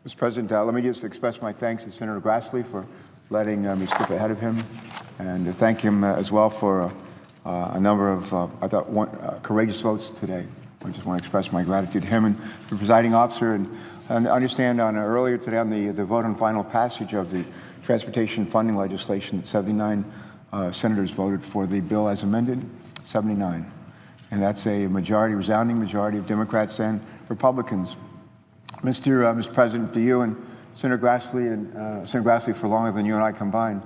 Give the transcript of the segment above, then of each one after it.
Mr. President, let me just express my thanks to Senator Grassley for letting me skip ahead of him, and thank him as well for a number of, I thought, courageous votes today. I just want to express my gratitude to him and the presiding officer, and understand on earlier today on the vote on final passage of the transportation funding legislation, 79 senators voted for the bill as amended, 79. And that's a majority, resounding majority of Democrats and Republicans. Mr. President, to you and Senator Grassley for longer than you and I combined,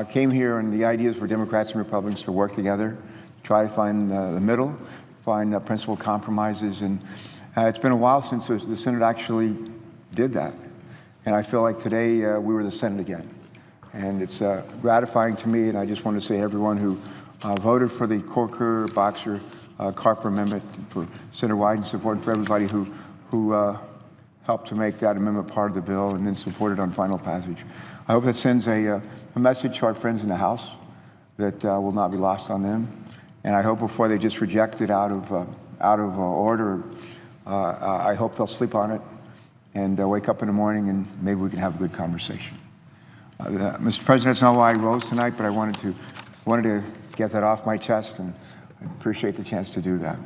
came here, and the idea is for Democrats and Republicans to work together, try to find the middle, find principled compromises. And it's been a while since the Senate actually did that. And I feel like today we were the Senate again. And it's gratifying to me, and I just want to say to everyone who voted for the Corker, Boxer, Carper amendment, for Senator Wyden's support, and for everybody who helped to make that amendment part of the bill and then support it on final passage. I hope that sends a message to our friends in the House that will not be lost on them. And I hope before they just reject it out of order, I hope they'll sleep on it and wake up in the morning and maybe we can have a good conversation. Mr. President, that's not why I rose tonight, but I wanted to get that off my chest, and I appreciate the chance to do that.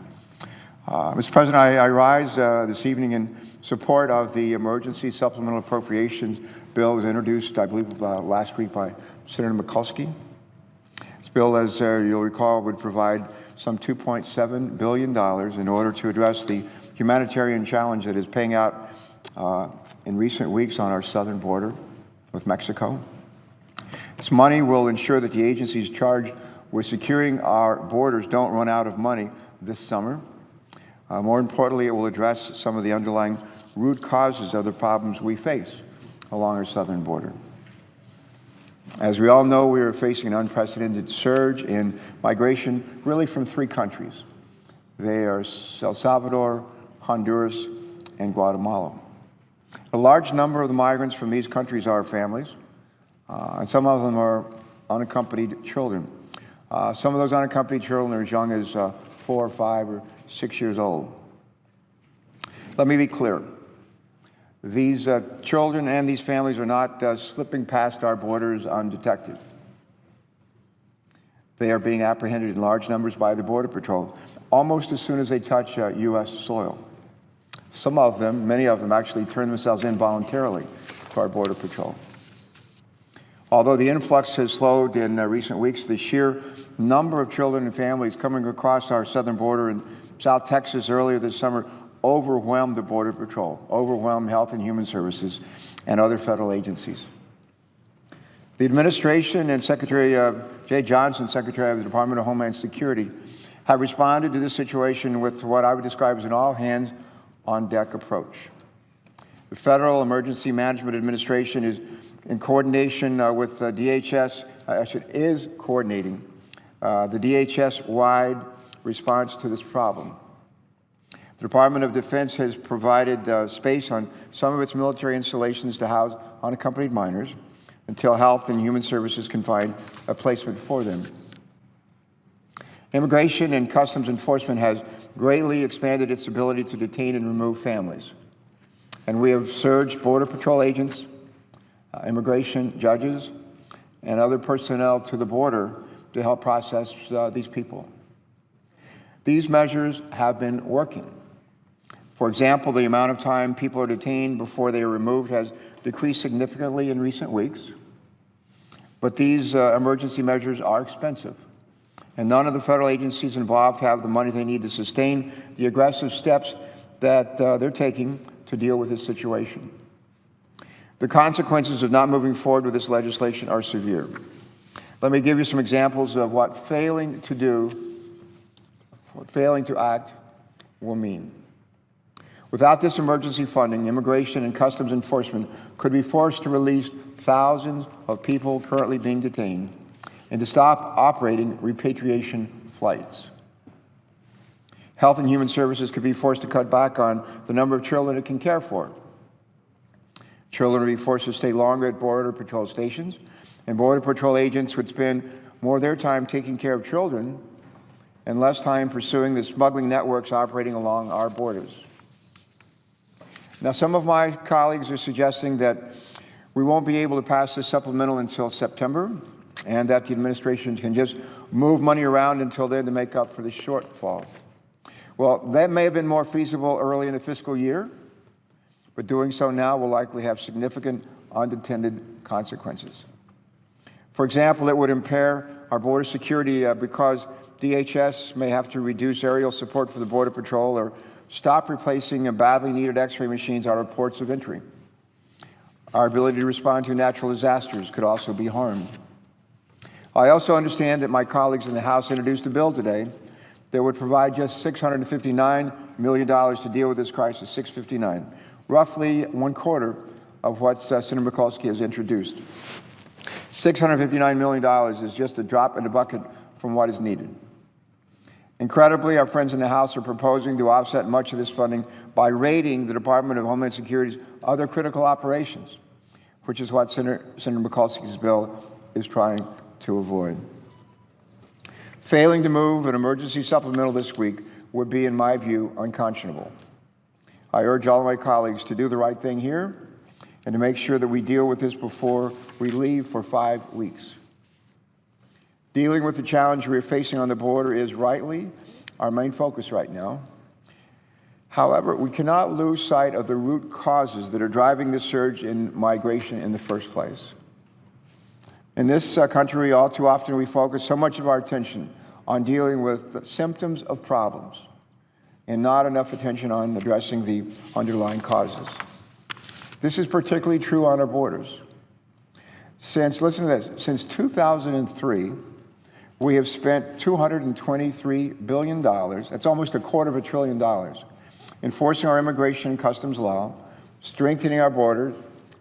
Mr. President, I rise this evening in support of the Emergency Supplemental Appropriations Bill. Was introduced, I believe, last week by Senator Mikulski. This bill, as you'll recall, would provide some $2.7 billion in order to address the humanitarian challenge that is playing out in recent weeks on our southern border with Mexico. This money will ensure that the agencies charged with securing our borders don't run out of money this summer. More importantly, it will address some of the underlying root causes of the problems we face along our southern border. As we all know, we are facing an unprecedented surge in migration, really from three countries. They are El Salvador, Honduras, and Guatemala. A large number of the migrants from these countries are families, and some of them are unaccompanied children. Some of those unaccompanied children are as young as 4, 5, or 6 years old. Let me be clear. These children and these families are not slipping past our borders undetected. They are being apprehended in large numbers by the Border Patrol almost as soon as they touch U.S. soil. Some of them, many of them, actually turn themselves in voluntarily to our Border Patrol. Although the influx has slowed in recent weeks, the sheer number of children and families coming across our southern border in South Texas earlier this summer overwhelmed the Border Patrol, overwhelmed Health and Human Services and other federal agencies. The administration and Secretary Jay Johnson, Secretary of the Department of Homeland Security, have responded to this situation with what I would describe as an all-hands-on-deck approach. The Federal Emergency Management Administration is in coordination with DHS, is coordinating the DHS-wide response to this problem. The Department of Defense has provided space on some of its military installations to house unaccompanied minors until Health and Human Services can find a placement for them. Immigration and Customs Enforcement has greatly expanded its ability to detain and remove families. And we have surged Border Patrol agents, immigration judges, and other personnel to the border to help process these people. These measures have been working. For example, the amount of time people are detained before they are removed has decreased significantly in recent weeks. But these emergency measures are expensive, and none of the federal agencies involved have the money they need to sustain the aggressive steps that they're taking to deal with this situation. The consequences of not moving forward with this legislation are severe. Let me give you some examples of what failing to act will mean. Without this emergency funding, Immigration and Customs Enforcement could be forced to release thousands of people currently being detained and to stop operating repatriation flights. Health and Human Services could be forced to cut back on the number of children it can care for. Children would be forced to stay longer at Border Patrol stations, and Border Patrol agents would spend more of their time taking care of children and less time pursuing the smuggling networks operating along our borders. Now, some of my colleagues are suggesting that we won't be able to pass this supplemental until September, and that the administration can just move money around until then to make up for the shortfall. Well, that may have been more feasible early in the fiscal year, but doing so now will likely have significant unintended consequences. For example, it would impair our border security because DHS may have to reduce aerial support for the Border Patrol or stop replacing badly needed X-ray machines out of ports of entry. Our ability to respond to natural disasters could also be harmed. I also understand that my colleagues in the House introduced a bill today that would provide just $659 million to deal with this crisis, $659, roughly 1/4 of what Senator Mikulski has introduced. $659 million is just a drop in the bucket from what is needed. Incredibly, our friends in the House are proposing to offset much of this funding by raiding the Department of Homeland Security's other critical operations, which is what Senator Mikulski's bill is trying to avoid. Failing to move an emergency supplemental this week would be, in my view, unconscionable. I urge all of my colleagues to do the right thing here and to make sure that we deal with this before we leave for 5 weeks. Dealing with the challenge we are facing on the border is rightly our main focus right now. However, we cannot lose sight of the root causes that are driving the surge in migration in the first place. In this country, all too often we focus so much of our attention on dealing with the symptoms of problems and not enough attention on addressing the underlying causes. This is particularly true on our borders. Listen to this, since 2003, we have spent $223 billion, that's almost $250 billion, enforcing our immigration and customs law, strengthening our borders,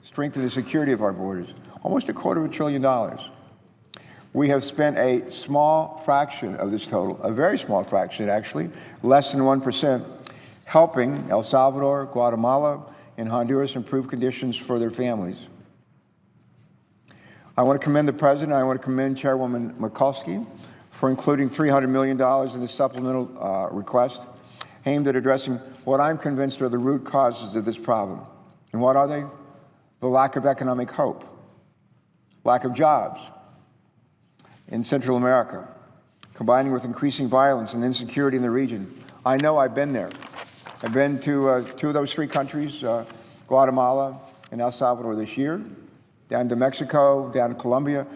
strengthening the security of our borders, almost $250 billion. We have spent a small fraction of this total, a very small fraction actually, less than 1%, helping El Salvador, Guatemala, and Honduras improve conditions for their families. I want to commend the President, I want to commend Chairwoman Mikulski for including $300 million in the supplemental request aimed at addressing what I'm convinced are the root causes of this problem. And what are they? The lack of economic hope, lack of jobs in Central America, combining with increasing violence and insecurity in the region. I know I've been there. I've been to 2 of those 3 countries, Guatemala and El Salvador this year, down to Mexico, down to Colombia,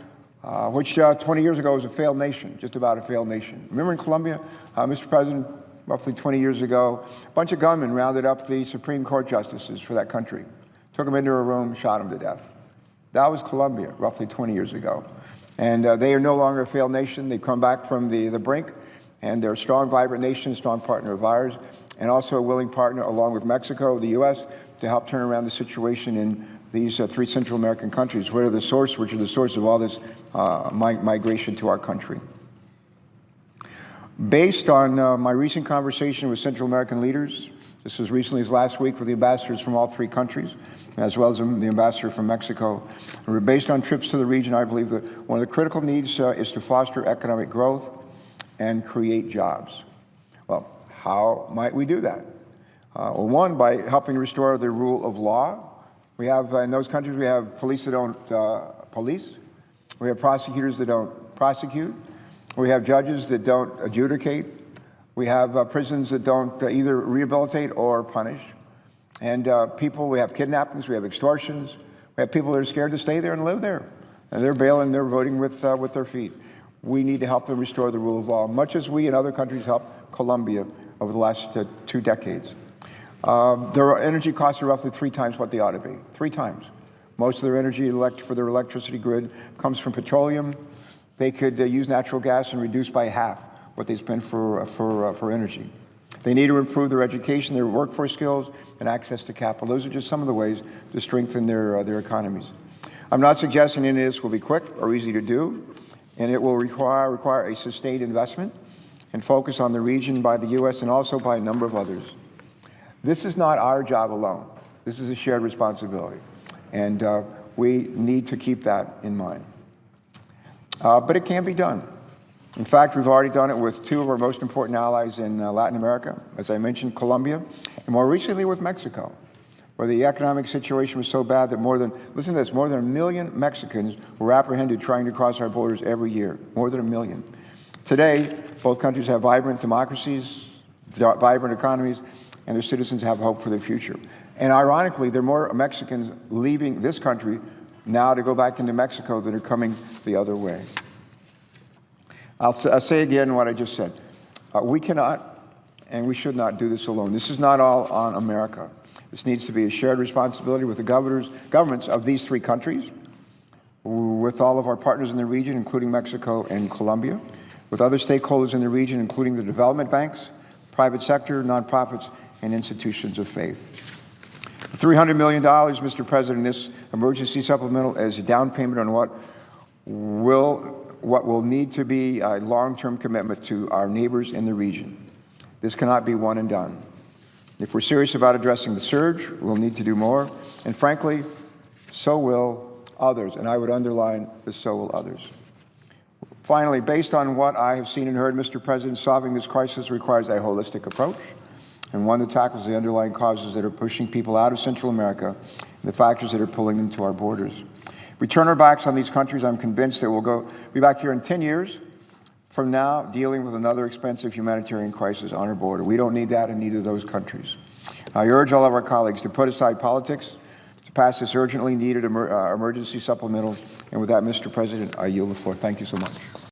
which 20 years ago was a failed nation, just about a failed nation. Remember in Colombia, Mr. President, roughly 20 years ago, a bunch of gunmen rounded up the Supreme Court justices for that country, took them into a room, shot them to death. That was Colombia, roughly 20 years ago. And they are no longer a failed nation. They've come back from the brink, and they're a strong, vibrant nation, a strong partner of ours, and also a willing partner, along with Mexico, the U.S., to help turn around the situation in these 3 Central American countries, which are the source of all this migration to our country. Based on my recent conversation with Central American leaders, this was recently as last week with the ambassadors from all 3 countries, as well as the ambassador from Mexico. Based on trips to the region, I believe that one of the critical needs is to foster economic growth and create jobs. Well, how might we do that? Well, one, by helping restore the rule of law. We have, in those countries, we have police that don't police. We have prosecutors that don't prosecute. We have judges that don't adjudicate. We have prisons that don't either rehabilitate or punish. And we have kidnappings, we have extortions. We have people that are scared to stay there and live there. And they're bailing, they're voting with their feet. We need to help them restore the rule of law, much as we in other countries helped Colombia over the last 2 decades. Their energy costs are roughly 3 times what they ought to be, 3 times. Most of their energy for their electricity grid comes from petroleum. They could use natural gas and reduce by half what they spend for energy. They need to improve their education, their workforce skills, and access to capital. Those are just some of the ways to strengthen their economies. I'm not suggesting any of this will be quick or easy to do, and it will require a sustained investment and focus on the region by the U.S. and also by a number of others. This is not our job alone. This is a shared responsibility, and we need to keep that in mind. But it can be done. In fact, we've already done it with 2 of our most important allies in Latin America, as I mentioned, Colombia, and more recently with Mexico. where the economic situation was so bad that listen to this, more than 1 million Mexicans were apprehended trying to cross our borders every year, more than 1 million. Today, both countries have vibrant democracies, vibrant economies, and their citizens have hope for their future. And ironically, there are more Mexicans leaving this country now to go back into Mexico than are coming the other way. I'll say again what I just said. We cannot and we should not do this alone. This is not all on America. This needs to be a shared responsibility with the governments of these 3 countries, with all of our partners in the region, including Mexico and Colombia, with other stakeholders in the region, including the development banks, private sector, nonprofits, and institutions of faith. $300 million, Mr. President, this emergency supplemental is a down payment on what will need to be a long-term commitment to our neighbors in the region. This cannot be one and done. If we're serious about addressing the surge, we'll need to do more, and frankly, so will others, and I would underline the so will others. Finally, based on what I have seen and heard, Mr. President, solving this crisis requires a holistic approach, and one that tackles the underlying causes that are pushing people out of Central America and the factors that are pulling them to our borders. If we turn our backs on these countries, I'm convinced that we'll be back here in 10 years from now dealing with another expensive humanitarian crisis on our border. We don't need that in either of those countries. I urge all of our colleagues to put aside politics, to pass this urgently needed emergency supplemental. And with that, Mr. President, I yield the floor. Thank you so much.